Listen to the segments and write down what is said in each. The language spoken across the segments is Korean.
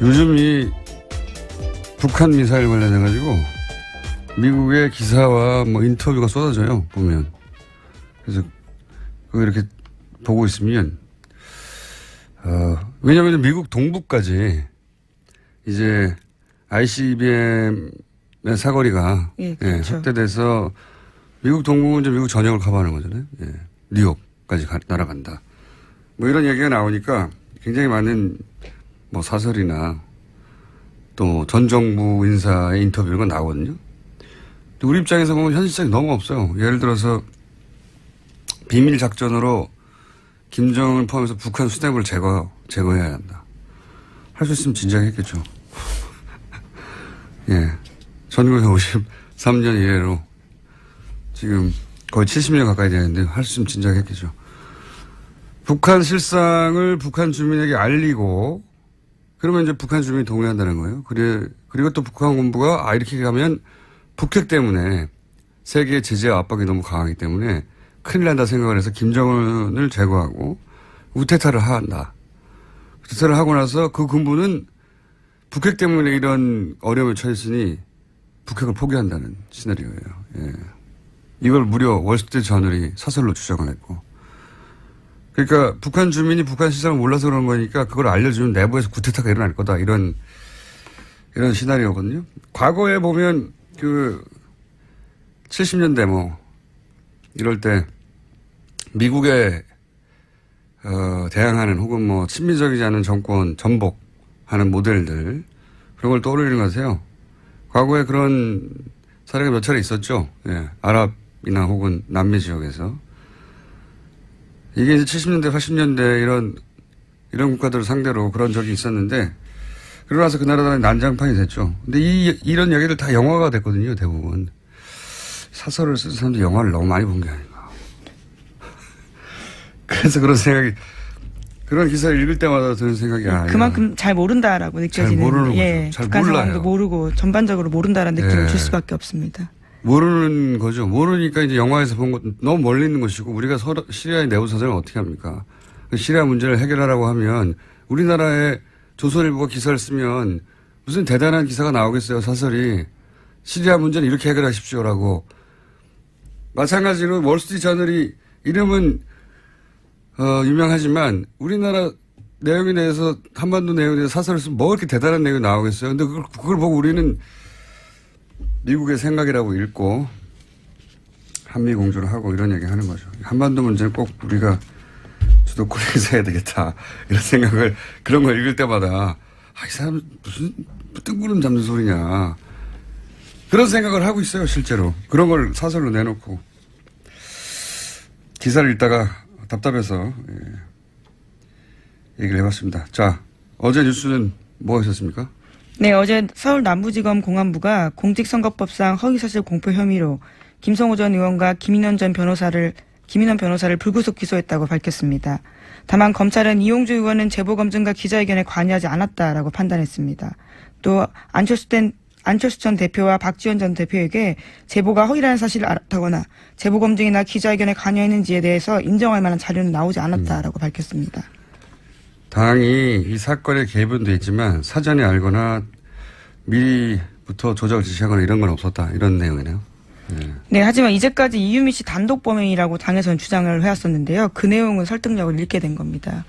요즘 이 북한 미사일 관련해가지고 미국의 기사와 뭐 인터뷰가 쏟아져요, 보면. 그래서 그거 이렇게 보고 있으면, 왜냐면 미국 동부까지 이제 ICBM의 사거리가 예, 그렇죠. 확대돼서 미국 동부는 이제 미국 전역을 커버하는 거잖아요. 예. 뉴욕까지 날아간다. 뭐 이런 얘기가 나오니까 굉장히 많은 뭐 사설이나 또 전 정부 인사의 인터뷰가 나오거든요. 우리 입장에서 보면 현실성이 너무 없어요. 예를 들어서 비밀 작전으로 김정을 포함해서 북한 수뇌부를 제거해야 한다. 할 수 있으면 진작에 했겠죠. 예. 1953년 이래로 지금 거의 70년 가까이 되는데 할 수 있으면 진작에 했겠죠. 북한 실상을 북한 주민에게 알리고 그러면 이제 북한 주민이 동의한다는 거예요. 그리고 또 북한 군부가 이렇게 가면 북핵 때문에 세계의 제재와 압박이 너무 강하기 때문에 큰일 난다 생각을 해서 김정은을 제거하고 우태탈을 한다. 우태탈을 하고 나서 그 군부는 북핵 때문에 이런 어려움에 처했으니 북핵을 포기한다는 시나리오예요. 예. 이걸 무려 월스트리트 저널이 사설로 주장을 했고. 그러니까 북한 주민이 북한 시장을 몰라서 그런 거니까 그걸 알려주면 내부에서 구태타가 일어날 거다. 이런 시나리오거든요. 과거에 보면 70년대 이럴 때 미국에 대항하는 혹은 뭐 친미적이지 않은 정권 전복하는 모델들 그런 걸 떠올리는 것 같아요. 과거에 그런 사례가 몇 차례 있었죠. 예. 아랍이나 혹은 남미 지역에서. 이게 이제 70년대, 80년대 이런 국가들을 상대로 그런 적이 있었는데 그러고 나서 그 나라들은 난장판이 됐죠. 근데 이런 얘기들 다 영화가 됐거든요, 대부분. 사설을 쓴 사람들이 영화를 너무 많이 본 게 아닌가. 그래서 그런 기사를 읽을 때마다 드는 생각이 그만큼 잘 모른다라고 느껴지는. 잘 모르는 예, 거죠. 잘 북한 몰라요. 상황도 모르고 전반적으로 모른다라는 느낌을 줄 수밖에 없습니다. 모르는 거죠. 모르니까 이제 영화에서 본 것 너무 멀리 있는 것이고 우리가 시리아의 내부 사정을 어떻게 합니까? 시리아 문제를 해결하라고 하면 우리나라의 조선일보가 기사를 쓰면 무슨 대단한 기사가 나오겠어요. 사설이. 시리아 문제는 이렇게 해결하십시오라고. 마찬가지로 월스트리트 저널이 이름은 유명하지만 우리나라 내용에 대해서 한반도 내용에 대해서 사설을 쓰면 뭐 이렇게 대단한 내용이 나오겠어요. 근데 그걸 보고 우리는 미국의 생각이라고 읽고 한미 공조를 하고 이런 얘기 하는 거죠. 한반도 문제는 꼭 우리가 주도권에서 해야 되겠다. 이런 생각을 그런 걸 읽을 때마다 이 사람 무슨 뜬구름 잡는 소리냐. 그런 생각을 하고 있어요. 실제로. 그런 걸 사설로 내놓고. 기사를 읽다가 답답해서 얘기를 해봤습니다. 자, 어제 뉴스는 뭐가 있었습니까? 네, 어제 서울 남부지검 공안부가 공직선거법상 허위사실 공표 혐의로 김성호 전 의원과 김인원 변호사를 불구속 기소했다고 밝혔습니다. 다만 검찰은 이용주 의원은 제보검증과 기자회견에 관여하지 않았다라고 판단했습니다. 또 안철수 전 대표와 박지원 전 대표에게 제보가 허위라는 사실을 알았다거나 제보검증이나 기자회견에 관여했는지에 대해서 인정할 만한 자료는 나오지 않았다라고 밝혔습니다. 당이 이 사건에 개입은 돼 있지만 사전에 알거나 미리부터 조작을 지시하거나 이런 건 없었다. 이런 내용이네요. 네, 하지만 이제까지 이유미 씨 단독 범행이라고 당에서는 주장을 해왔었는데요. 그 내용은 설득력을 잃게 된 겁니다.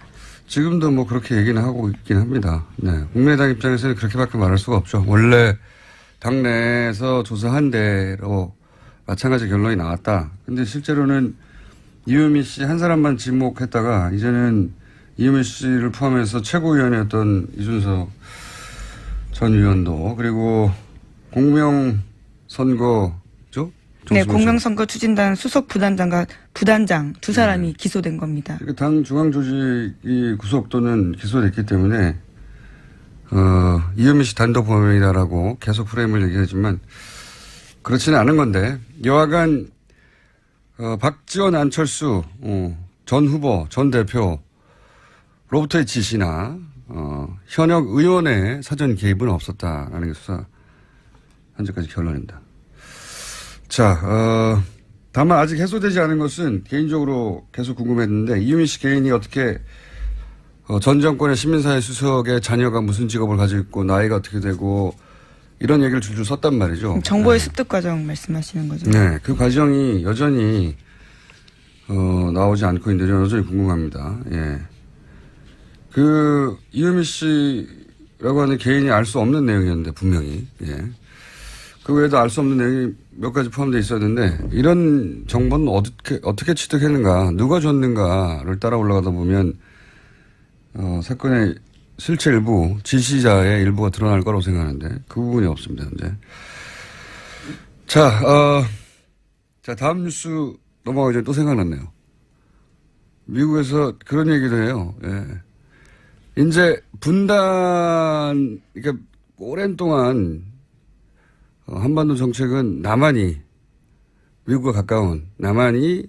지금도 뭐 그렇게 얘기는 하고 있긴 합니다. 네. 국민의당 입장에서는 그렇게밖에 말할 수가 없죠. 원래 당내에서 조사한 대로 마찬가지 결론이 나왔다. 근데 실제로는 이유미 씨 한 사람만 지목했다가 이제는 이유미 씨를 포함해서 최고위원이었던 이준석 전 의원도 그리고 공명선거죠? 네, 공명선거 추진단 수석 부단장과 부단장 두 사람이 기소된 겁니다. 그러니까 당 중앙조직이 구속 또는 기소됐기 때문에 이유미 씨 단독 범행이다라고 계속 프레임을 얘기하지만 그렇지는 않은 건데 여하간 박지원 안철수 전 후보 전 대표로부터의 지시나 현역 의원의 사전 개입은 없었다라는 게 수사 현재까지 결론입니다. 자, 다만 아직 해소되지 않은 것은 개인적으로 계속 궁금했는데 이유미 씨 개인이 어떻게 전 정권의 시민사회 수석의 자녀가 무슨 직업을 가지고 있고 나이가 어떻게 되고 이런 얘기를 줄줄 썼단 말이죠. 정보의 습득 과정 말씀하시는 거죠? 네. 그 과정이 여전히 나오지 않고 있는데 여전히 궁금합니다. 예. 그 이유미 씨라고 하는 개인이 알 수 없는 내용이었는데 분명히. 예. 그 외에도 알 수 없는 내용이 몇 가지 포함되어 있었는데 이런 정보는 어떻게 취득했는가 누가 줬는가를 따라 올라가다 보면 사건의 실체 일부 지시자의 일부가 드러날 거라고 생각하는데 그 부분이 없습니다. 현재. 자 다음 뉴스 넘어가기 전에 또 생각났네요. 미국에서 그런 얘기도 해요. 예. 이제 분단 그러니까 오랜 동안 한반도 정책은 남한이 미국과 가까운 남한이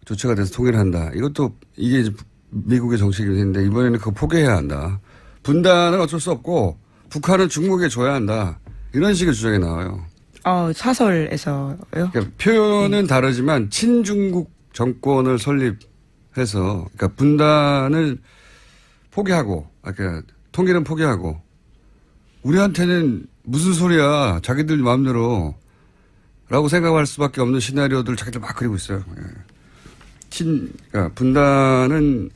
주체가 돼서 통일을 한다. 이것도 이게 이제 미국의 정책이긴 했는데 이번에는 그거 포기해야 한다. 분단은 어쩔 수 없고 북한은 중국에 줘야 한다. 이런 식의 주장이 나와요. 사설에서요? 그러니까 표현은 다르지만 친중국 정권을 설립해서 그러니까 분단을 포기하고 그러니까 통일은 포기하고 우리한테는 무슨 소리야 자기들 마음대로 라고 생각할 수밖에 없는 시나리오들 자기들 막 그리고 있어요. 그러니까 분단은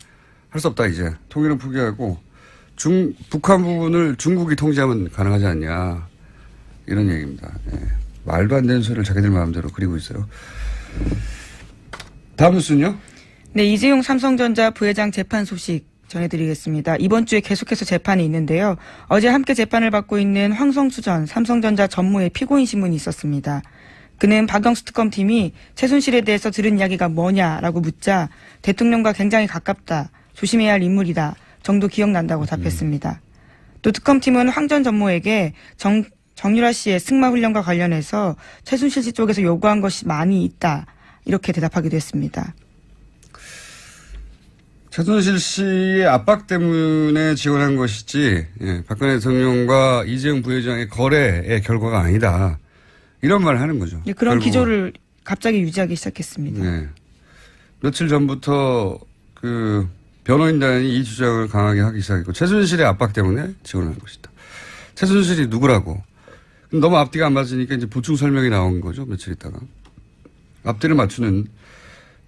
할 수 없다 이제 통일은 포기하고 북한 부분을 중국이 통제하면 가능하지 않냐 이런 얘기입니다. 예. 말도 안 되는 소리를 자기들 마음대로 그리고 있어요. 다음 뉴스는요? 네, 이재용 삼성전자 부회장 재판 소식 전해드리겠습니다. 이번 주에 계속해서 재판이 있는데요. 어제 함께 재판을 받고 있는 황성수 전 삼성전자 전무의 피고인 신문이 있었습니다. 그는 박영수 특검팀이 최순실에 대해서 들은 이야기가 뭐냐라고 묻자 대통령과 굉장히 가깝다. 조심해야 할 인물이다. 정도 기억난다고 답했습니다. 또 특검팀은 황 전 전무에게 정유라 씨의 승마 훈련과 관련해서 최순실 씨 쪽에서 요구한 것이 많이 있다. 이렇게 대답하기도 했습니다. 최순실 씨의 압박 때문에 지원한 것이지 박근혜 대통령과 이재용 부회장의 거래의 결과가 아니다. 이런 말을 하는 거죠. 네, 그런 기조를 갑자기 유지하기 시작했습니다. 네. 며칠 전부터 그 변호인단이 이 주장을 강하게 하기 시작했고 최순실의 압박 때문에 지원한 것이다. 최순실이 누구라고. 너무 앞뒤가 안 맞으니까 이제 보충 설명이 나온 거죠. 며칠 있다가. 앞뒤를 맞추는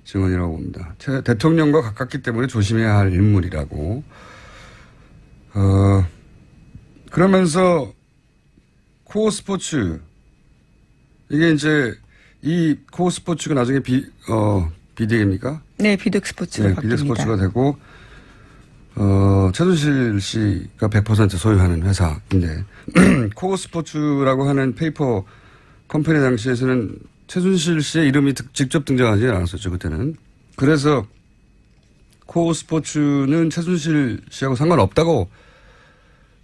증언이라고 봅니다. 대통령과 가깝기 때문에 조심해야 할 인물이라고. 그러면서 코어 스포츠 이게 이제 이 코어 스포츠가 나중에 비덱입니까? 네, 비덱 스포츠가 네, 바뀝니다. 비덱 스포츠가 되고 최순실 씨가 100% 소유하는 회사인데 코어 스포츠라고 하는 페이퍼 컴퍼니 당시에서는 최순실 씨의 이름이 직접 등장하지 않았었죠, 그때는. 그래서 코어 스포츠는 최순실 씨하고 상관없다고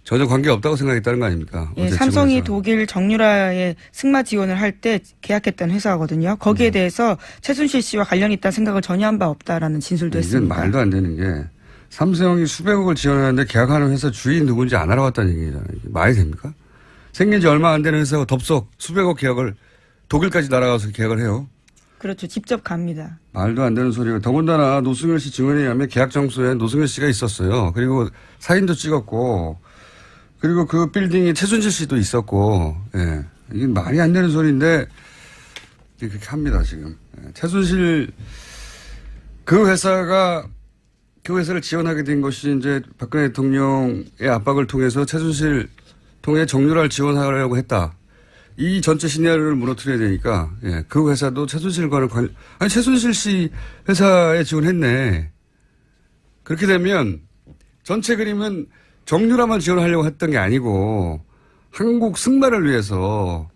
전혀 관계없다고 생각했다는 거 아닙니까? 예, 삼성이 독일 정유라의 승마 지원을 할 때 계약했던 회사거든요. 거기에 대해서 최순실 씨와 관련이 있다는 생각을 전혀 한 바 없다라는 진술도 했습니다. 말도 안 되는 게 삼성이 수백억을 지원하는데 계약하는 회사 주인 누군지 안 알아봤다는 얘기잖아요. 말이 됩니까? 생긴 지 얼마 안 되는 회사가 덥석 수백억 계약을 독일까지 날아가서 계약을 해요. 그렇죠. 직접 갑니다. 말도 안 되는 소리가. 더군다나 노승일 씨 증언에 의하면 계약 장소에 노승일 씨가 있었어요. 그리고 사진도 찍었고 그리고 그 빌딩에 최순실 씨도 있었고, 예. 이게 말이 안 되는 소리인데, 그렇게 합니다, 지금. 예. 최순실, 그 회사를 지원하게 된 것이 이제 박근혜 대통령의 압박을 통해서 최순실 통해 정유라를 지원하려고 했다. 이 전체 시나리오를 무너뜨려야 되니까, 예. 그 회사도 최순실과는 최순실 씨 회사에 지원했네. 그렇게 되면 전체 그림은 정유라만 지원하려고 했던 게 아니고 한국 승마를 위해서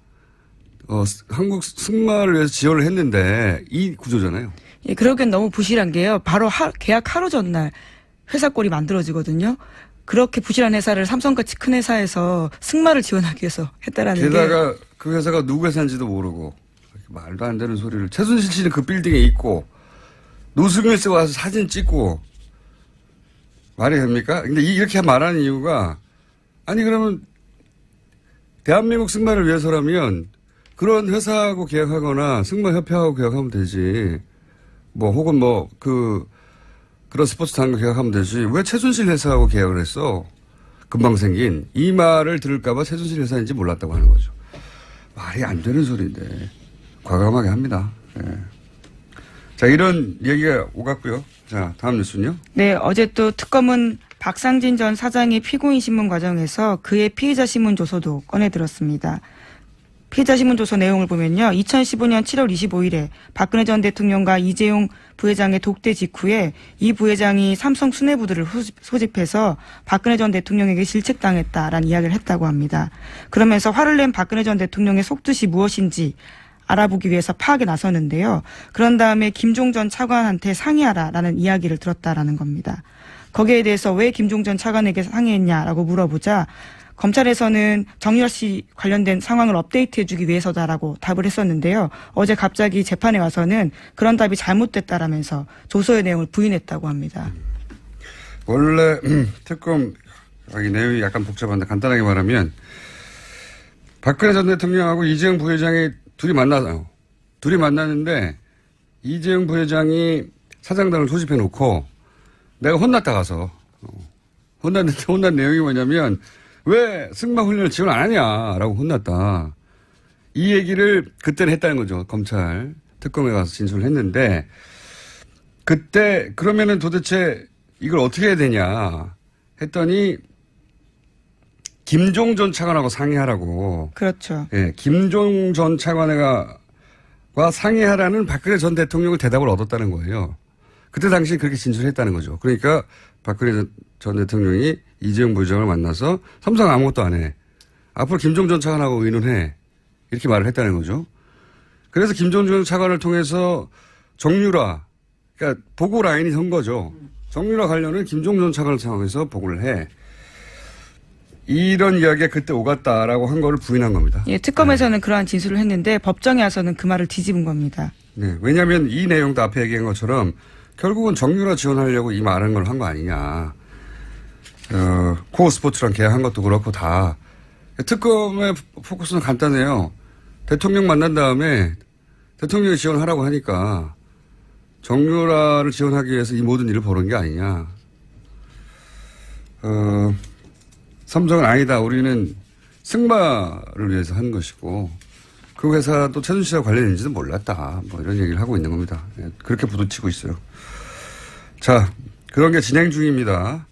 지원을 했는데 이 구조잖아요. 예, 그러기엔 너무 부실한 게요. 바로 계약 하루 전날 회사 꼴이 만들어지거든요. 그렇게 부실한 회사를 삼성같이 큰 회사에서 승마를 지원하기 위해서 했다라는 게. 게다가 그 회사가 누구 회사인지도 모르고 말도 안 되는 소리를. 최순실 씨는 그 빌딩에 있고 노승일 씨가 와서 사진 찍고 말이 됩니까? 근데 이렇게 말하는 이유가 아니 그러면 대한민국 승마를 위해서라면 그런 회사하고 계약하거나 승마협회하고 계약하면 되지. 뭐 혹은 뭐 그 그런 스포츠 당국 계약하면 되지. 왜 최순실 회사하고 계약을 했어? 금방 생긴. 이 말을 들을까봐 최순실 회사인지 몰랐다고 하는 거죠. 말이 안 되는 소리인데 과감하게 합니다. 네. 자, 이런 얘기가 오갔고요. 자, 다음 뉴스는요. 네, 어제 또 특검은 박상진 전 사장이 피고인 신문 과정에서 그의 피해자 신문 조서도 꺼내들었습니다. 피해자 신문 조서 내용을 보면요. 2015년 7월 25일에 박근혜 전 대통령과 이재용 부회장의 독대 직후에 이 부회장이 삼성 수뇌부들을 소집해서 박근혜 전 대통령에게 질책당했다라는 이야기를 했다고 합니다. 그러면서 화를 낸 박근혜 전 대통령의 속뜻이 무엇인지 알아보기 위해서 파악에 나서는데요. 그런 다음에 김종 전 차관한테 상의하라라는 이야기를 들었다라는 겁니다. 거기에 대해서 왜 김종 전 차관에게 상의했냐라고 물어보자 검찰에서는 정유라 씨 관련된 상황을 업데이트해주기 위해서다라고 답을 했었는데요. 어제 갑자기 재판에 와서는 그런 답이 잘못됐다라면서 조서의 내용을 부인했다고 합니다. 원래 특검 여기 내용이 약간 복잡한데 간단하게 말하면 박근혜 전 대통령하고 이재용 부회장이 둘이 만나요. 둘이 만났는데 이재용 부회장이 사장단을 소집해놓고 내가 혼났다 가서 혼났는데 혼난 내용이 뭐냐면 왜 승마훈련을 지원 안 하냐라고 혼났다. 이 얘기를 그때는 했다는 거죠. 검찰 특검에 가서 진술을 했는데 그때 그러면은 도대체 이걸 어떻게 해야 되냐 했더니 김종 전 차관하고 상의하라고. 그렇죠. 예, 김종 전 차관과 상의하라는 박근혜 전 대통령을 대답을 얻었다는 거예요. 그때 당시 그렇게 진술했다는 거죠. 그러니까 박근혜 전 대통령이 이재용 부회장을 만나서 삼성 아무것도 안 해. 앞으로 김종 전 차관하고 의논해. 이렇게 말을 했다는 거죠. 그래서 김종 전 차관을 통해서 정유라, 그러니까 보고 라인이 선 거죠. 정유라 관련은 김종 전 차관을 통해서 보고를 해. 이런 이야기가 그때 오갔다라고 한 거를 부인한 겁니다. 예, 특검에서는 그러한 진술을 했는데 법정에 와서는 그 말을 뒤집은 겁니다. 네, 왜냐하면 이 내용도 앞에 얘기한 것처럼 결국은 정유라 지원하려고 이 말하는 걸 한 거 아니냐. 코어 스포츠랑 계약한 것도 그렇고 다. 특검의 포커스는 간단해요. 대통령 만난 다음에 대통령이 지원하라고 하니까 정유라를 지원하기 위해서 이 모든 일을 벌인 게 아니냐. 삼성은 아니다. 우리는 승마를 위해서 한 것이고 그 회사도 최순실과 관련인지도 몰랐다. 뭐 이런 얘기를 하고 있는 겁니다. 그렇게 부딪히고 있어요. 자, 그런 게 진행 중입니다.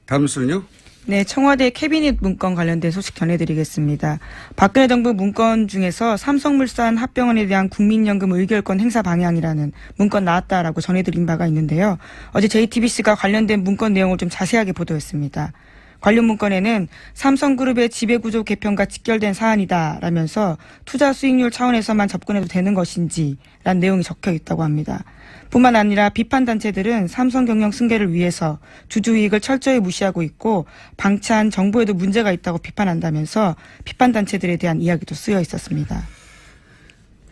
다음 뉴스는요? 네, 청와대 캐비닛 문건 관련된 소식 전해드리겠습니다. 박근혜 정부 문건 중에서 삼성물산 합병원에 대한 국민연금 의결권 행사 방향이라는 문건 나왔다라고 전해드린 바가 있는데요. 어제 JTBC가 관련된 문건 내용을 좀 자세하게 보도했습니다. 관련 문건에는 삼성그룹의 지배구조 개편과 직결된 사안이다라면서 투자 수익률 차원에서만 접근해도 되는 것인지 라는 내용이 적혀 있다고 합니다. 뿐만 아니라 비판단체들은 삼성 경영 승계를 위해서 주주이익을 철저히 무시하고 있고 방치한 정보에도 문제가 있다고 비판한다면서 비판단체들에 대한 이야기도 쓰여 있었습니다.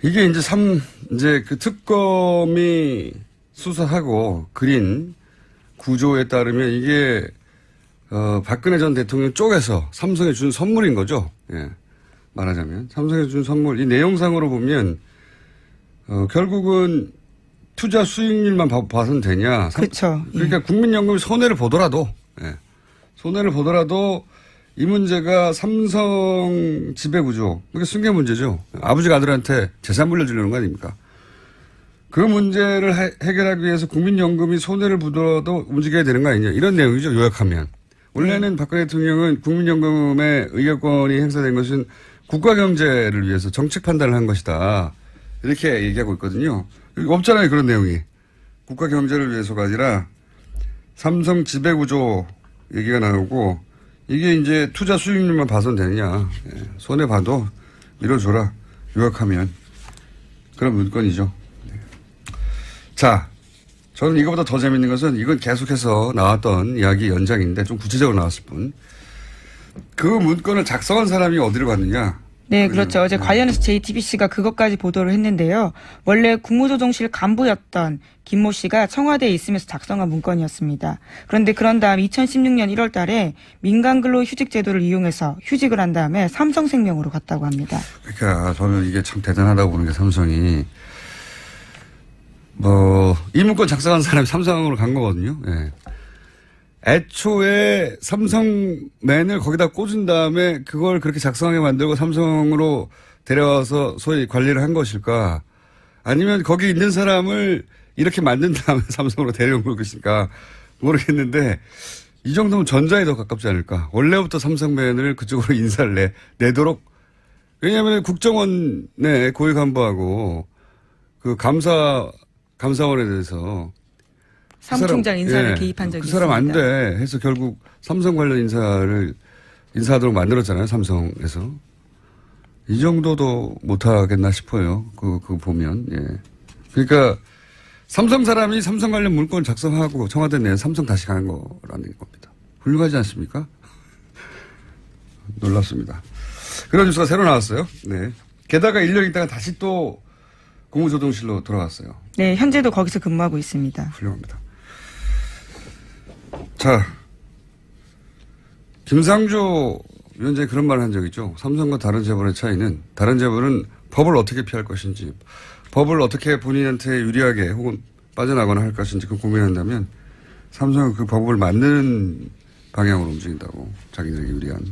이게 이제 그 특검이 수사하고 그린 구조에 따르면 이게 박근혜 전 대통령 쪽에서 삼성에 준 선물인 거죠. 예. 말하자면. 삼성에 준 선물. 이 내용상으로 보면, 결국은 투자 수익률만 봐서는 되냐. 그렇죠. 그러니까 국민연금이 손해를 보더라도, 예. 손해를 보더라도 이 문제가 삼성 지배구조. 그게 승계 문제죠. 아버지가 아들한테 재산 물려주려는 거 아닙니까? 그 문제를 해결하기 위해서 국민연금이 손해를 보더라도 움직여야 되는 거 아니냐. 이런 내용이죠. 요약하면. 원래는 박근혜 대통령은 국민연금의 의결권이 행사된 것은 국가 경제를 위해서 정책 판단을 한 것이다. 이렇게 얘기하고 있거든요. 없잖아요. 그런 내용이. 국가 경제를 위해서가 아니라 삼성 지배구조 얘기가 나오고 이게 이제 투자 수익률만 봐서는 되느냐. 손해 봐도 밀어줘라. 요약하면. 그런 문건이죠. 자. 저는 이거보다 더 재밌는 것은 이건 계속해서 나왔던 이야기 연장인데 좀 구체적으로 나왔을 뿐. 그 문건을 작성한 사람이 어디를 갔느냐. 네, 그렇죠. 어제 관련해서 JTBC가 그것까지 보도를 했는데요. 원래 국무조정실 간부였던 김모 씨가 청와대에 있으면서 작성한 문건이었습니다. 그런데 그런 다음 2016년 1월 달에 민간근로휴직 제도를 이용해서 휴직을 한 다음에 삼성생명으로 갔다고 합니다. 그러니까 저는 이게 참 대단하다고 보는 게 삼성이 이 문건 작성한 사람이 삼성으로 간 거거든요. 예. 애초에 삼성맨을 거기다 꽂은 다음에 그걸 그렇게 작성하게 만들고 삼성으로 데려와서 소위 관리를 한 것일까? 아니면 거기 있는 사람을 이렇게 만든 다음에 삼성으로 데려온 것일까? 모르겠는데 이 정도면 전자에 더 가깝지 않을까? 원래부터 삼성맨을 그쪽으로 인사를 내도록. 왜냐하면 국정원의 고위 간부하고 그 감사원에 대해서 사무총장 인사를 예, 개입한 적이 그 사람 안 있습니다. 돼 해서 결국 삼성 관련 인사하도록 만들었잖아요. 삼성에서. 이 정도도 못하겠나 싶어요. 그거 보면. 예. 그러니까 삼성 사람이 삼성 관련 문건 작성하고 청와대 내에 삼성 다시 가는 거라는 겁니다. 훌륭하지 않습니까? 놀랍습니다. 그런 뉴스가 새로 나왔어요. 네. 게다가 1년 있다가 다시 또 국무조정실로 돌아갔어요. 네, 현재도 거기서 근무하고 있습니다. 훌륭합니다. 자, 김상조 위원장이 그런 말을 한 적이 있죠. 삼성과 다른 재벌의 차이는 다른 재벌은 법을 어떻게 피할 것인지, 법을 어떻게 본인한테 유리하게 혹은 빠져나거나 할 것인지 그 고민한다면 삼성은 그 법을 만드는 방향으로 움직인다고. 자기들에게 유리한.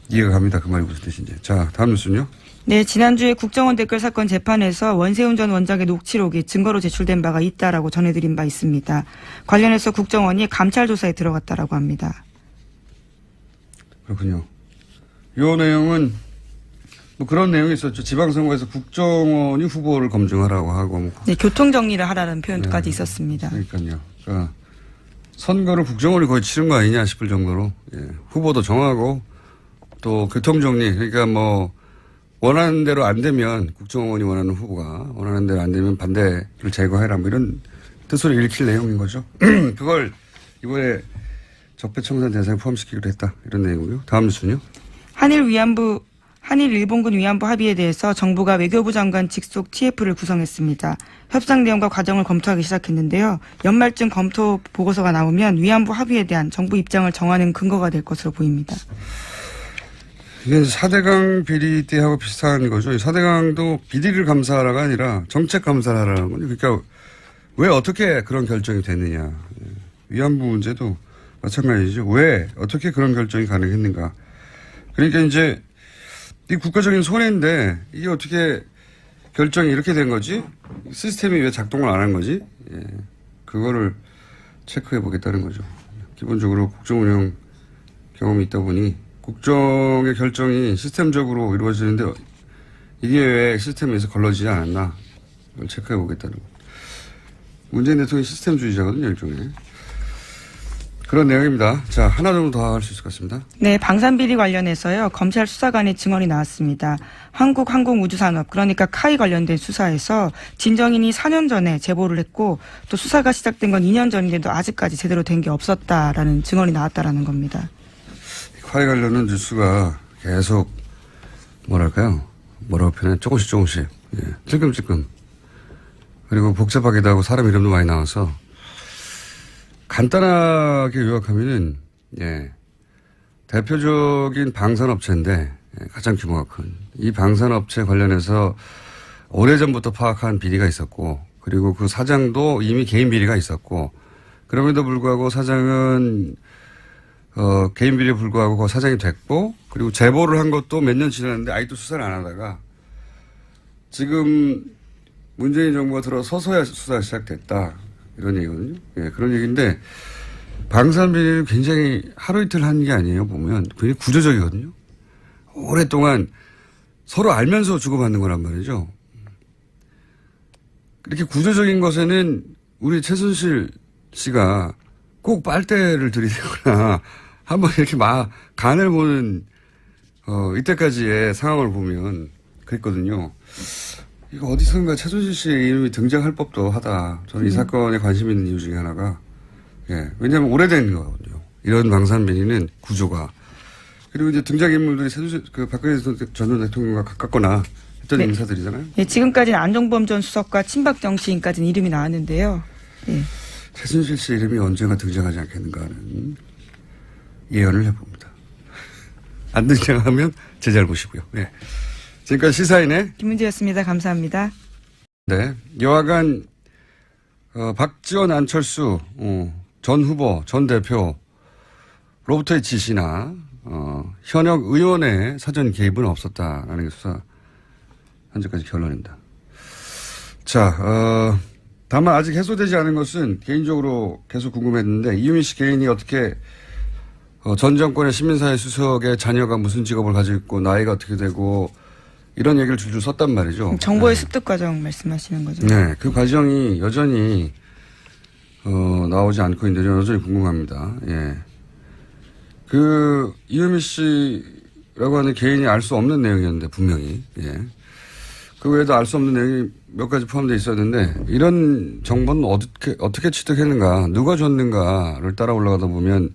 이해가 갑니다. 그 말이 무슨 뜻인지. 자, 다음 뉴스는요. 네, 지난주에 국정원 댓글 사건 재판에서 원세훈 전 원장의 녹취록이 증거로 제출된 바가 있다라고 전해드린 바 있습니다. 관련해서 국정원이 감찰 조사에 들어갔다라고 합니다. 그렇군요. 이 내용은 뭐 그런 내용이 있었죠. 지방선거에서 국정원이 후보를 검증하라고 하고. 네, 교통 정리를 하라는 표현까지 있었습니다. 그러니까요. 그러니까 선거를 국정원이 거의 치른 거 아니냐 싶을 정도로 후보도 정하고 또 교통정리. 그러니까 뭐 원하는 대로 안 되면 국정원이 원하는 후보가 원하는 대로 안 되면 반대를 제거해라 뭐 이런 뜻으로 읽힐 내용인 거죠. 그걸 이번에 적폐청산 대상에 포함시키기로 했다. 이런 내용이고요. 다음 뉴스는요. 한일 일본군 위안부 합의에 대해서 정부가 외교부 장관 직속 TF를 구성했습니다. 협상 내용과 과정을 검토하기 시작했는데요. 연말쯤 검토 보고서가 나오면 위안부 합의에 대한 정부 입장을 정하는 근거가 될 것으로 보입니다. 이게 4대강 비리 때하고 비슷한 거죠. 4대강도 비리를 감사하라가 아니라 정책 감사를 하라는 거죠. 그러니까 왜 어떻게 그런 결정이 됐느냐. 위안부 문제도 마찬가지죠. 왜 어떻게 그런 결정이 가능했는가. 그러니까 이제 이 국가적인 손해인데 이게 어떻게 결정이 이렇게 된 거지? 시스템이 왜 작동을 안 한 거지? 그거를 체크해 보겠다는 거죠. 기본적으로 국정 운영 경험이 있다 보니 국정의 결정이 시스템적으로 이루어지는데 이게 왜 시스템에서 걸러지지 않았나 이걸 체크해 보겠다는 거죠. 문재인 대통령이 시스템주의자거든요. 일종의. 그런 내용입니다. 자, 하나 정도 더 할 수 있을 것 같습니다. 네, 방산비리 관련해서요. 검찰 수사관의 증언이 나왔습니다. 한국항공우주산업 그러니까 카이 관련된 수사에서 진정인이 4년 전에 제보를 했고 또 수사가 시작된 건 2년 전인데도 아직까지 제대로 된 게 없었다라는 증언이 나왔다라는 겁니다. 카이 관련된 뉴스가 계속 뭐라고 표현해? 조금씩 찔끔찔끔 그리고 복잡하기도 하고 사람 이름도 많이 나와서 간단하게 요약하면은, 대표적인 방산업체인데, 가장 규모가 큰. 이 방산업체 관련해서 오래전부터 파악한 비리가 있었고, 그리고 그 사장도 이미 개인 비리가 있었고, 그럼에도 불구하고 사장은, 개인 비리에 불구하고 그 사장이 됐고, 그리고 제보를 한 것도 몇 년 지났는데 아직도 수사를 안 하다가, 지금 문재인 정부가 들어서서야 수사가 시작됐다. 이런 얘기거든요. 그런 얘기인데 방산비리를 굉장히 하루 이틀 한 게 아니에요. 보면 굉장히 구조적이거든요. 오랫동안 서로 알면서 주고받는 거란 말이죠. 이렇게 구조적인 것에는 우리 최순실 씨가 꼭 빨대를 들이대거나 한번 이렇게 간을 보는 이때까지의 상황을 보면 그랬거든요. 이거 어디선가 최순실 씨의 이름이 등장할 법도 하다. 저는 이 사건에 관심 있는 이유 중에 하나가, 왜냐하면 오래된 거거든요. 이런 방산비리는 구조가. 그리고 이제 등장인물들이 최순실, 박근혜 전 대통령과 가깝거나 했던 인사들이잖아요. 네, 지금까지는 안종범 전 수석과 친박정 시인까지는 이름이 나왔는데요. 최순실 씨 이름이 언젠가 등장하지 않겠는가 하는 예언을 해봅니다. 안 등장하면 제 잘못이고요. 지금까지 시사인의 김은지였습니다. 감사합니다. 네. 여하간, 박지원, 안철수, 전 후보, 전 대표로부터의 지시나, 현역 의원의 사전 개입은 없었다라는 게 수사 현재까지 결론입니다. 자, 다만 아직 해소되지 않은 것은 개인적으로 계속 궁금했는데 이유미 씨 개인이 어떻게 전 정권의 시민사회 수석의 자녀가 무슨 직업을 가지고 있고 나이가 어떻게 되고 이런 얘기를 줄줄 썼단 말이죠. 정보의 습득 과정 말씀하시는 거죠? 네, 그 과정이 여전히 나오지 않고 있는데 여전히 궁금합니다. 예. 그 이유미 씨라고 하는 개인이 알 수 없는 내용이었는데 분명히 예. 그 외에도 알 수 없는 내용이 몇 가지 포함되어 있었는데 이런 정보는 어떻게 취득했는가 누가 줬는가를 따라 올라가다 보면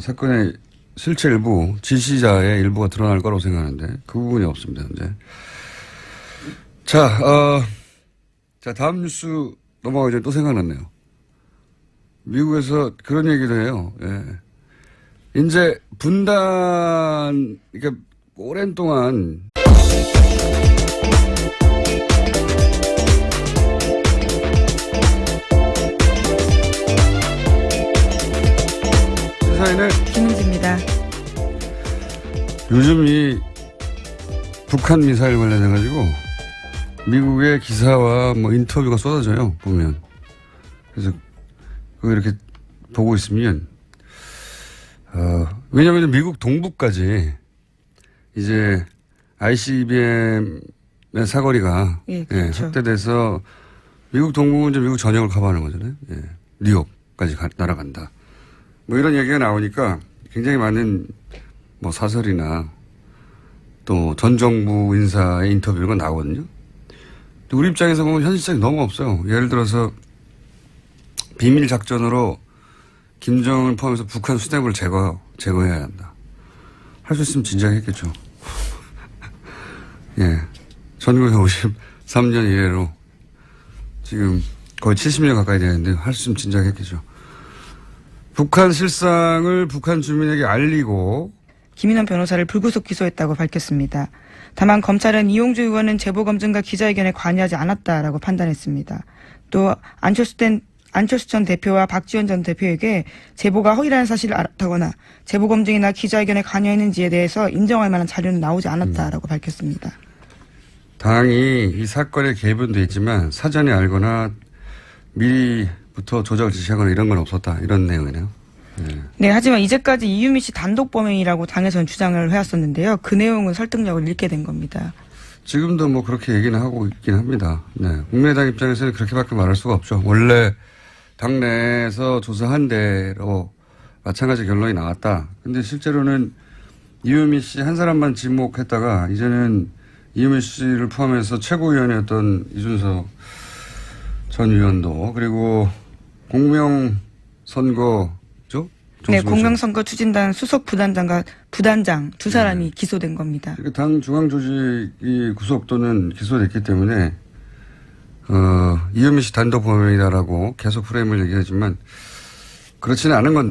사건의 실체 일부 지시자의 일부가 드러날 거라고 생각하는데 그 부분이 없습니다 현재. 자 다음 뉴스 넘어가기 전에 또 생각났네요. 미국에서 그런 얘기도 해요. 예. 이제 분단 그러니까 오랜 동안 시사인의 김은지입니다. 요즘 이 북한 미사일 관련해가지고 미국의 기사와 뭐 인터뷰가 쏟아져요 보면. 그래서 그거 이렇게 보고 있으면 왜냐하면 미국 동부까지 이제 ICBM의 사거리가 예, 그렇죠. 확대돼서 미국 동부는 이제 미국 전역을 커버하는 거잖아요. 예, 뉴욕까지 날아간다. 뭐 이런 얘기가 나오니까 굉장히 많은 뭐 사설이나 또 전 정부 인사의 인터뷰가 나오거든요. 우리 입장에서 보면 현실성이 너무 없어요. 예를 들어서 비밀 작전으로 김정을 포함해서 북한 수뇌부를 제거해야 한다. 할 수 있으면 진작에 했겠죠. 예. 1953년 이래로 지금 거의 70년 가까이 되는데 할 수 있으면 진작에 했겠죠. 북한 실상을 북한 주민에게 알리고 김인원 변호사를 불구속 기소했다고 밝혔습니다. 다만 검찰은 이용주 의원은 제보검증과 기자회견에 관여하지 않았다라고 판단했습니다. 또 안철수 전 대표와 박지원 전 대표에게 제보가 허위라는 사실을 알았다거나 제보검증이나 기자회견에 관여했는지에 대해서 인정할 만한 자료는 나오지 않았다라고 밝혔습니다. 당이 이 사건에 개입은 돼 있지만 사전에 알거나 미리부터 조작을 지시하거나 이런 건 없었다. 이런 내용이네요. 네. 네, 하지만 이제까지 이유미 씨 단독 범행이라고 당에서는 주장을 해왔었는데요. 그 내용은 설득력을 잃게 된 겁니다. 지금도 뭐 그렇게 얘기는 하고 있긴 합니다. 네. 국민의당 입장에서는 그렇게밖에 말할 수가 없죠. 원래 당내에서 조사한 대로 마찬가지 결론이 나왔다. 근데 실제로는 이유미 씨 한 사람만 지목했다가 이제는 이유미 씨를 포함해서 최고위원이었던 이준석 전 의원도 그리고 공명선거죠? 네, 공명선거 추진단 수석 부단장과 부단장 두 사람이 기소된 겁니다. 그러니까 당 중앙조직이 구속 또는 기소됐기 때문에 이유미 씨 단독 범행이다라고 계속 프레임을 얘기하지만 그렇지는 않은 건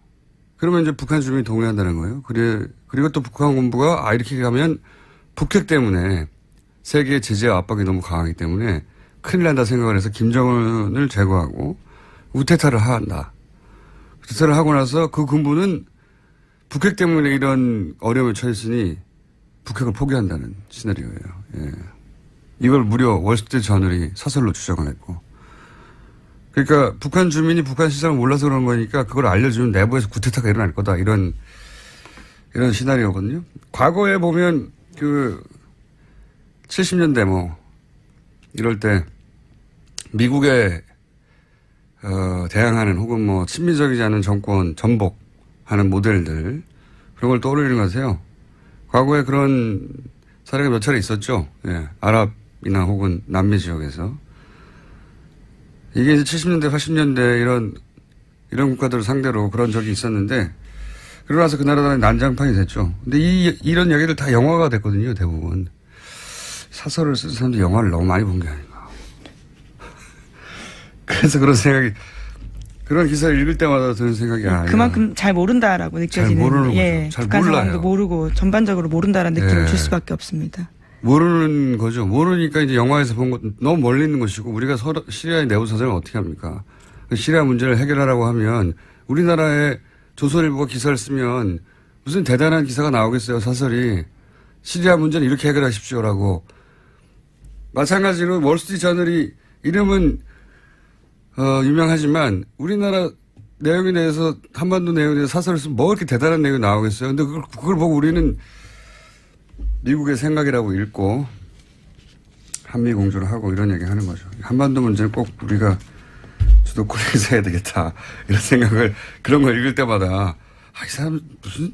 그러면 이제 북한 주민이 동의한다는 거예요. 그리고 또 북한 군부가 이렇게 가면 북핵 때문에 세계의 제재와 압박이 너무 강하기 때문에 큰일 난다 생각을 해서 김정은을 제거하고 우태탈을 한다. 우태탈을 하고 나서 그 군부는 북핵 때문에 이런 어려움에 처했으니 북핵을 포기한다는 시나리오예요. 예. 이걸 무려 월스트리트 저널이 사설로 주장을 했고. 그러니까 북한 주민이 북한 시장을 몰라서 그런 거니까 그걸 알려주면 내부에서 구태타가 일어날 거다. 이런 시나리오거든요. 과거에 보면 70년대 이럴 때 미국에 대항하는 혹은 뭐 친미적이지 않은 정권 전복하는 모델들 그런 걸 떠올리는 것 같아요. 과거에 그런 사례가 몇 차례 있었죠. 예, 아랍이나 혹은 남미 지역에서. 이게 이제 70년대, 80년대 이런 국가들을 상대로 그런 적이 있었는데 그러고 나서 그 나라들은 난장판이 됐죠. 근데 이런 얘기들 다 영화가 됐거든요, 대부분. 사설을 쓰는 사람들이 영화를 너무 많이 본 게 아닌가. 그래서 그런 기사를 읽을 때마다 드는 생각이 그만큼 잘 모른다라고 느껴지는. 잘 모르는 예, 거죠. 잘 북한 몰라요. 상황도 모르고 전반적으로 모른다라는 느낌을 줄 수밖에 없습니다. 모르는 거죠. 모르니까 이제 영화에서 본 것 너무 멀리 있는 것이고 우리가 시리아의 내부 사정을 어떻게 합니까? 시리아 문제를 해결하라고 하면 우리나라의 조선일보가 기사를 쓰면 무슨 대단한 기사가 나오겠어요. 사설이. 시리아 문제는 이렇게 해결하십시오라고. 마찬가지로 월스트리트저널이 이름은 유명하지만 우리나라 내용에 대해서 한반도 내용에 대해서 사설을 쓰면 뭐 이렇게 대단한 내용이 나오겠어요. 근데 그걸 보고 우리는 미국의 생각이라고 읽고 한미 공조를 하고 이런 얘기 하는 거죠. 한반도 문제는 꼭 우리가 주도권에서 해야 되겠다. 이런 생각을 그런 걸 읽을 때마다 이 사람 무슨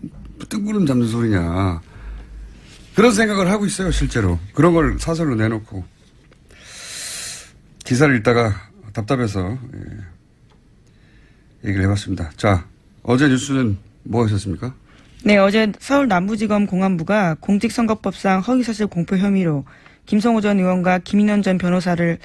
뜬구름 잡는 소리냐. 그런 생각을 하고 있어요. 실제로. 그런 걸 사설로 내놓고. 기사를 읽다가 답답해서 얘기를 해봤습니다. 자, 어제 뉴스는 뭐 하셨습니까? 네, 어제 서울 남부지검 공안부가 공직선거법상 허위사실 공표 혐의로 김성호 전 의원과 김인원 전 변호사를